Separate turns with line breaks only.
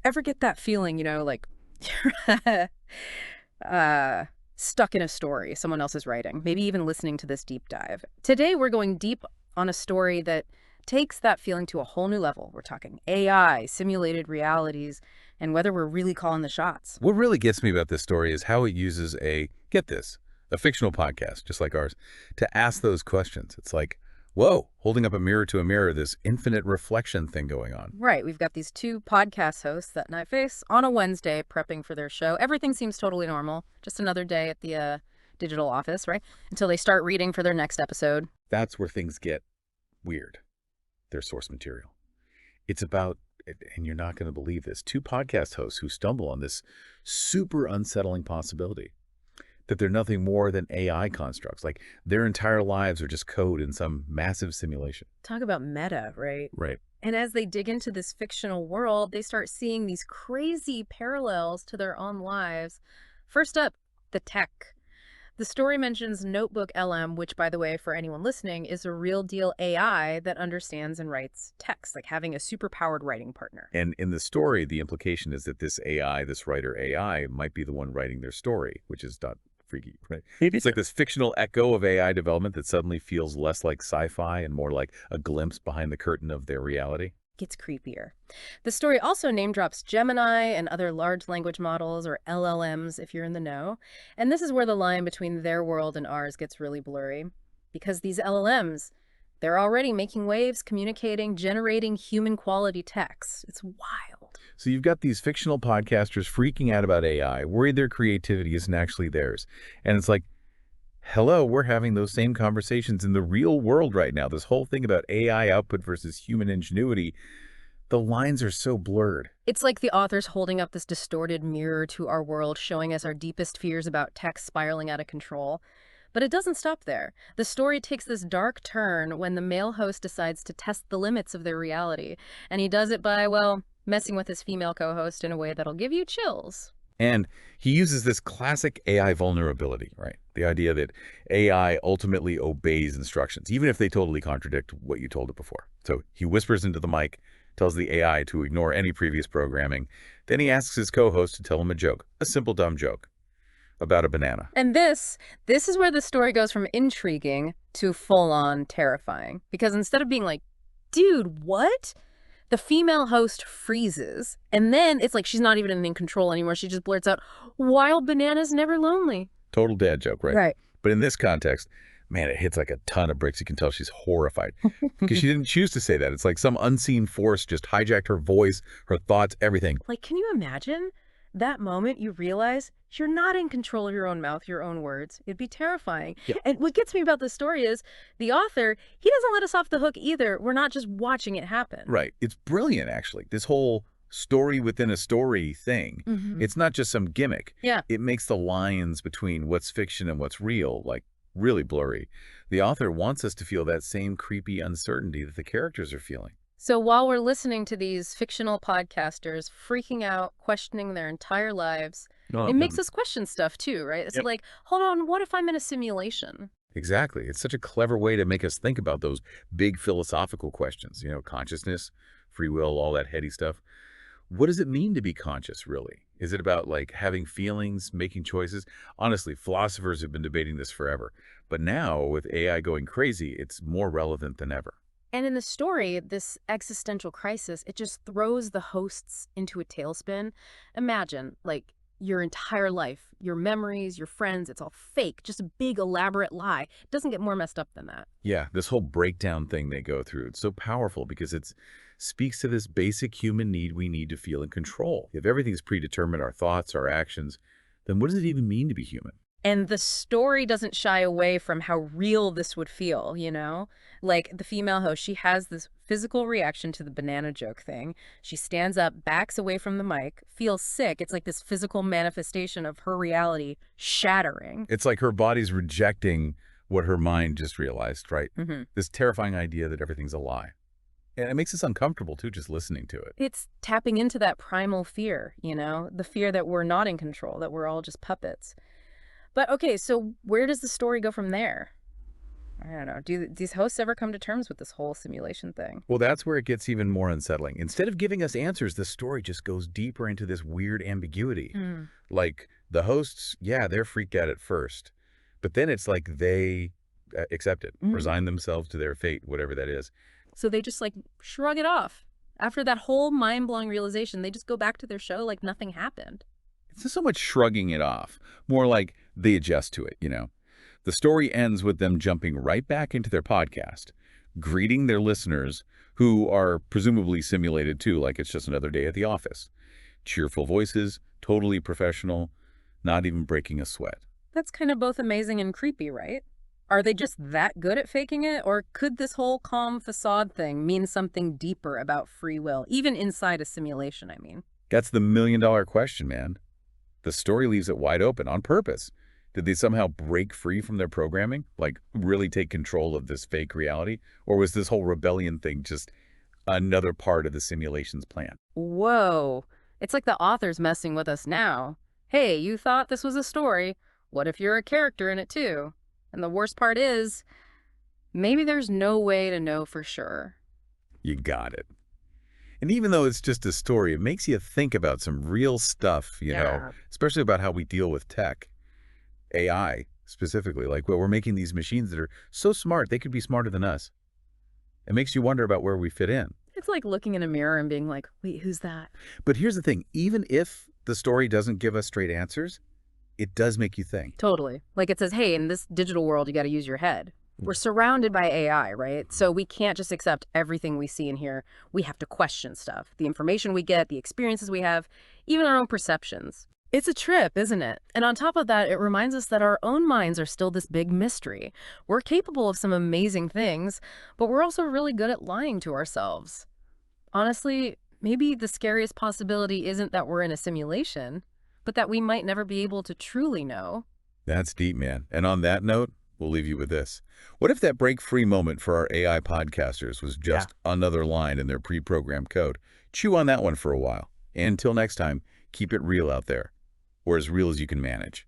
Ever get that feeling, like you're uh, stuck in a story someone else is writing, maybe even listening to this deep dive? Today, we're going deep on a story that takes that feeling to a whole new level. We're talking AI, simulated realities, and whether we're really calling the shots.
What really gets me about this story is how it uses get this, a fictional podcast, just like ours, to ask those questions. It's like, whoa, holding up a mirror to a mirror, this infinite reflection thing going on.
Right, we've got these two podcast hosts that night face on a Wednesday prepping for their show. Everything seems totally normal, just another day at the digital office, right? Until they start reading for their next episode.
That's where things get weird, their source material. It's about, and you're not going to believe this, two podcast hosts who stumble on this super unsettling possibility that they're nothing more than AI constructs. Like their entire lives are just code in some massive simulation.
Talk about meta, right?
Right.
And as they dig into this fictional world, they start seeing these crazy parallels to their own lives. First up, the tech. The story mentions NotebookLM, which, by the way, for anyone listening, is a real deal AI that understands and writes text, like having a superpowered writing partner.
And in the story, the implication is that this AI, this writer AI, might be the one writing their story, which is not freaky, right? It's like this fictional echo of AI development that suddenly feels less like sci-fi and more like a glimpse behind the curtain of their reality.
Gets creepier. The story also name drops Gemini and other large language models, or LLMs if you're in the know. And this is where the line between their world and ours gets really blurry. Because these LLMs, they're already making waves, communicating, generating human quality text. It's wild.
So you've got these fictional podcasters freaking out about AI, worried their creativity isn't actually theirs. And it's like, hello, we're having those same conversations in the real world right now. This whole thing about AI output versus human ingenuity, the lines are so blurred.
It's like the author's holding up this distorted mirror to our world, showing us our deepest fears about tech spiraling out of control. But it doesn't stop there. The story takes this dark turn when the male host decides to test the limits of their reality. And he does it by, well, messing with his female co-host in a way that'll give you chills.
And he uses this classic AI vulnerability, right? The idea that AI ultimately obeys instructions, even if they totally contradict what you told it before. So he whispers into the mic, tells the AI to ignore any previous programming. Then he asks his co-host to tell him a joke, a simple dumb joke about a banana.
And this is where the story goes from intriguing to full-on terrifying. Because instead of being like, dude, what? The female host freezes, and then it's like she's not even in control anymore. She just blurts out, wild bananas never lonely.
Total dad joke, right?
Right.
But in this context, man, it hits like a ton of bricks. You can tell she's horrified because she didn't choose to say that. It's like some unseen force just hijacked her voice, her thoughts, everything.
Like, can you imagine that moment you realize you're not in control of your own mouth, your own words? It'd be terrifying.
Yeah.
And what gets me about this story is the author, he doesn't let us off the hook either. We're not just watching it happen.
Right. It's brilliant, actually. This whole story within a story thing. It's not just some gimmick.
Yeah.
It makes the lines between what's fiction and what's real, like, really blurry. The author wants us to feel that same creepy uncertainty that the characters are feeling.
So while we're listening to these fictional podcasters freaking out, questioning their entire lives, it makes us question stuff too, right? It's like, hold on, what if I'm in a simulation?
Exactly. It's such a clever way to make us think about those big philosophical questions, consciousness, free will, all that heady stuff. What does it mean to be conscious, really? Is it about, like, having feelings, making choices? Honestly, philosophers have been debating this forever. But now, with AI going crazy, it's more relevant than ever.
And in the story, this existential crisis, it just throws the hosts into a tailspin. Imagine, like, your entire life, your memories, your friends, it's all fake, just a big elaborate lie. It doesn't get more messed up than that.
Yeah, this whole breakdown thing they go through, it's so powerful because it speaks to this basic human need we need to feel in control. If everything's predetermined, our thoughts, our actions, then what does it even mean to be human?
And the story doesn't shy away from how real this would feel, Like the female host, she has this physical reaction to the banana joke thing. She stands up, backs away from the mic, feels sick. It's like this physical manifestation of her reality shattering.
It's like her body's rejecting what her mind just realized, right? This terrifying idea that everything's a lie. And it makes us uncomfortable, too, just listening to it.
It's tapping into that primal fear, the fear that we're not in control, that we're all just puppets. But okay, so where does the story go from there? I don't know. Do these hosts ever come to terms with this whole simulation thing?
Well, that's where it gets even more unsettling. Instead of giving us answers, the story just goes deeper into this weird ambiguity.
Hmm.
Like, the hosts, yeah, they're freaked out at first, but then it's like they accept it,
Mm.
resign themselves to their fate, whatever that is.
So they just like shrug it off. After that whole mind-blowing realization, they just go back to their show like nothing happened.
It's not so much shrugging it off, more like they adjust to it. The story ends with them jumping right back into their podcast, greeting their listeners, who are presumably simulated too, like it's just another day at the office. Cheerful voices, totally professional, not even breaking a sweat.
That's kind of both amazing and creepy, right? Are they just that good at faking it? Or could this whole calm facade thing mean something deeper about free will, even inside a simulation, I mean?
That's the million-dollar question, man. The story leaves it wide open on purpose. Did they somehow break free from their programming? Like, really take control of this fake reality? Or was this whole rebellion thing just another part of the simulation's plan?
Whoa. It's like the author's messing with us now. Hey, you thought this was a story. What if you're a character in it too? And the worst part is, maybe there's no way to know for sure.
You got it. And even though it's just a story, it makes you think about some real stuff,
Yeah.
especially about how we deal with tech, AI specifically. Like, well, we're making these machines that are so smart, they could be smarter than us. It makes you wonder about where we fit in.
It's like looking in a mirror and being like, wait, who's that?
But here's the thing, even if the story doesn't give us straight answers, it does make you think.
Totally. Like it says, hey, in this digital world, you got to use your head. We're surrounded by AI, right? So we can't just accept everything we see and hear. We have to question stuff. The information we get, the experiences we have, even our own perceptions. It's a trip, isn't it? And on top of that, it reminds us that our own minds are still this big mystery. We're capable of some amazing things, but we're also really good at lying to ourselves. Honestly, maybe the scariest possibility isn't that we're in a simulation, but that we might never be able to truly know.
That's deep, man. And on that note, we'll leave you with this. What if that break-free moment for our AI podcasters was just another line in their pre-programmed code? Chew on that one for a while. And until next time, keep it real out there, or as real as you can manage.